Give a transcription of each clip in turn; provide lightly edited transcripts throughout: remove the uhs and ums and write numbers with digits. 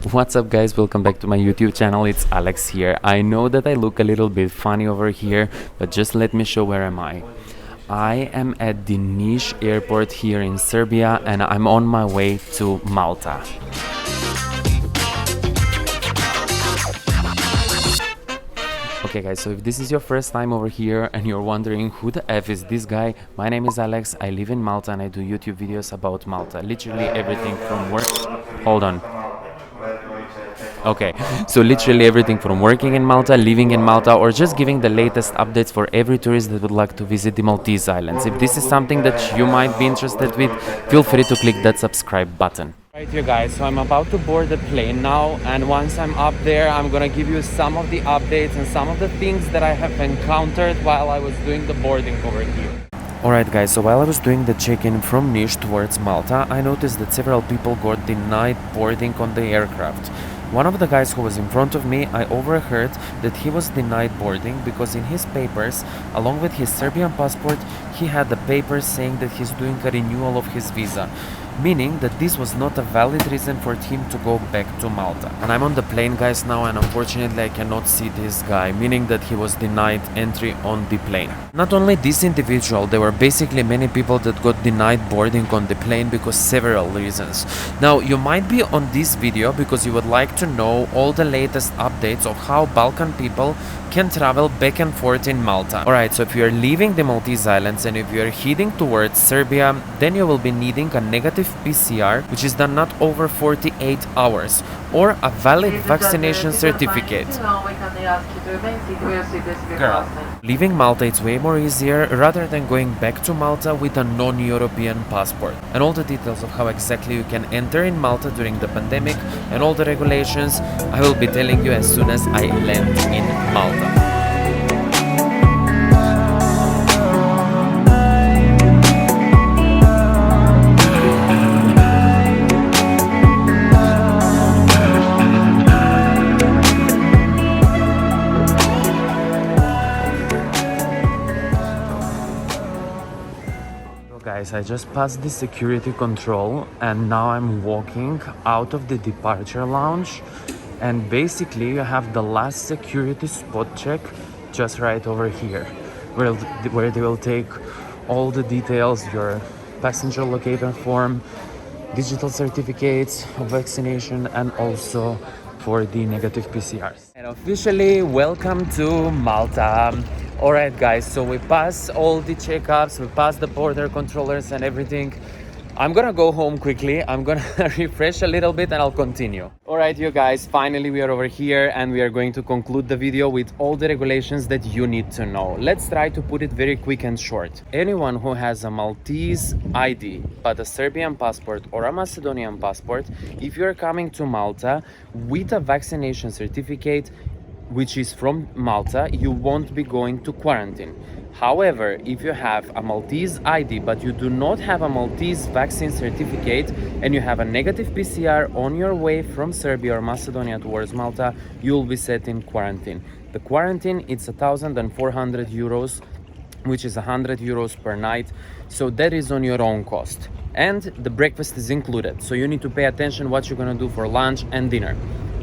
What's up guys, welcome back to my YouTube channel. It's Alex here. I know that I look a little bit funny over here, but just let me show where am I. I am at the Nis Airport here in Serbia and I'm on my way to Malta. Okay guys, so if this is your first time over here and you're wondering who the F is this guy, my name is Alex, I live in Malta and I do YouTube videos about Malta. Literally everything from work... Hold on. Okay, so literally everything from working in Malta, living in Malta, or just giving the latest updates for every tourist that would like to visit the Maltese Islands. If this is something that you might be interested with, feel free to click that subscribe button. Right, you guys, so I'm about to board the plane now, and once I'm up there, I'm gonna give you some of the updates and some of the things that I have encountered while I was doing the boarding over here. Alright guys, so while I was doing the check-in from Nis towards Malta, I noticed that several people got denied boarding on the aircraft. One of the guys who was in front of me, I overheard that he was denied boarding because in his papers, along with his Serbian passport, he had the papers saying that he's doing a renewal of his visa, meaning that this was not a valid reason for him to go back to Malta. And I'm on the plane guys now, and unfortunately I cannot see this guy, meaning that he was denied entry on the plane. Not only this individual, there were basically many people that got denied boarding on the plane because several reasons. Now you might be on this video because you would like to know all the latest updates of how Balkan people can travel back and forth in Malta. Alright, so if you are leaving the Maltese Islands and if you are heading towards Serbia, then you will be needing a negative PCR, which is done not over 48 hours, or a valid vaccination certificate. Girl, leaving Malta is way more easier rather than going back to Malta with a non-European passport. And all the details of how exactly you can enter in Malta during the pandemic and all the regulations, I will be telling you as soon as I land in Malta. Guys, I just passed the security control and now I'm walking out of the departure lounge, and basically you have the last security spot check just right over here where they will take all the details, your passenger locator form, digital certificates of vaccination, and also for the negative PCRs. And officially welcome to Malta. Alright guys, so we passed all the checkups, we passed the border controllers and everything. I'm gonna go home quickly, I'm gonna refresh a little bit and I'll continue. Alright you guys, finally we are over here and we are going to conclude the video with all the regulations that you need to know. Let's try to put it very quick and short. Anyone who has a Maltese ID but a Serbian passport or a Macedonian passport, if you're coming to Malta with a vaccination certificate which is from Malta, you won't be going to quarantine. However, if you have a Maltese ID but you do not have a Maltese vaccine certificate and you have a negative PCR on your way from Serbia or Macedonia towards Malta, you will be set in quarantine. The quarantine, it's 1,400 euros, which is 100 euros per night, so that is on your own cost. And the breakfast is included, so you need to pay attention what you're gonna do for lunch and dinner.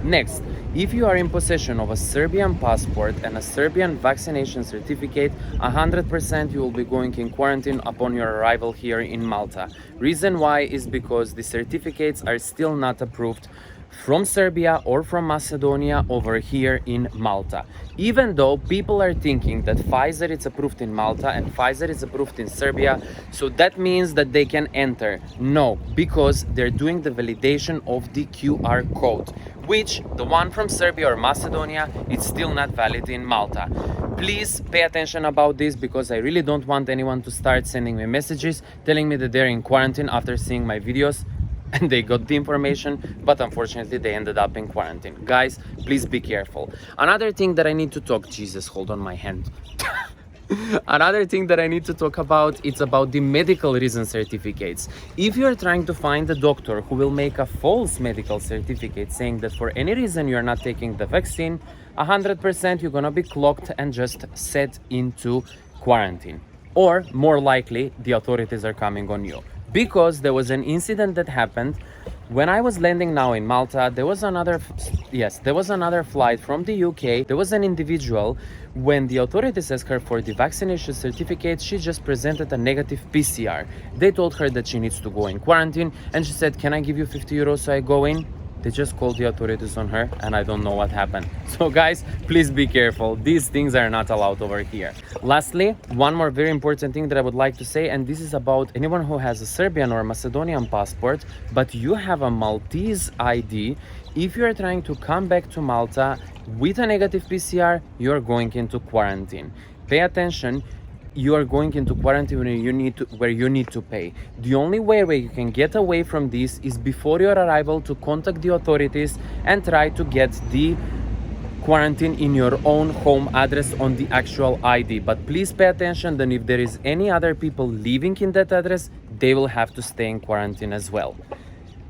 Next, if you are in possession of a Serbian passport and a Serbian vaccination certificate, 100% you will be going in quarantine upon your arrival here in Malta. Reason why is because the certificates are still not approved from Serbia or from Macedonia over here in Malta. Even though people are thinking that Pfizer is approved in Malta and Pfizer is approved in Serbia, so that means that they can enter. No, because they're doing the validation of the QR code, which the one from Serbia or Macedonia, it's still not valid in Malta. Please pay attention about this because I really don't want anyone to start sending me messages telling me that they're in quarantine after seeing my videos and they got the information, but unfortunately they ended up in quarantine. Guys, please be careful. Another thing that I need to talk... Jesus, hold on my hand. Another thing that I need to talk about, it's about the medical reason certificates. If you're trying to find a doctor who will make a false medical certificate saying that for any reason you're not taking the vaccine, 100% you're gonna be clocked and just set into quarantine. Or more likely, the authorities are coming on you. Because there was an incident that happened When I was landing now in Malta, there was another flight from the UK. There was an individual. When the authorities asked her for the vaccination certificate, she just presented a negative PCR. They told her that she needs to go in quarantine, and she said, "Can I give you 50 euros so I go in?" They just called the authorities on her, and I don't know what happened. So guys, please be careful. These things are not allowed over here. Lastly, one more very important thing that I would like to say, and this is about anyone who has a Serbian or Macedonian passport, but you have a Maltese ID. If you are trying to come back to Malta with a negative PCR, you're going into quarantine. Pay attention. You are going into quarantine where you need to pay. The only way where you can get away from this is before your arrival to contact the authorities and try to get the quarantine in your own home address on the actual ID. But please pay attention that if there is any other people living in that address, they will have to stay in quarantine as well.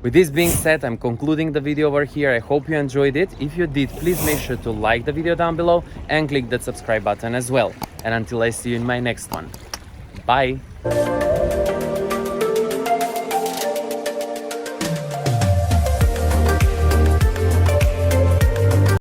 With this being said, I'm concluding the video over here. I hope you enjoyed it. If you did, please make sure to like the video down below and click that subscribe button as well. And until I see you in my next one, bye!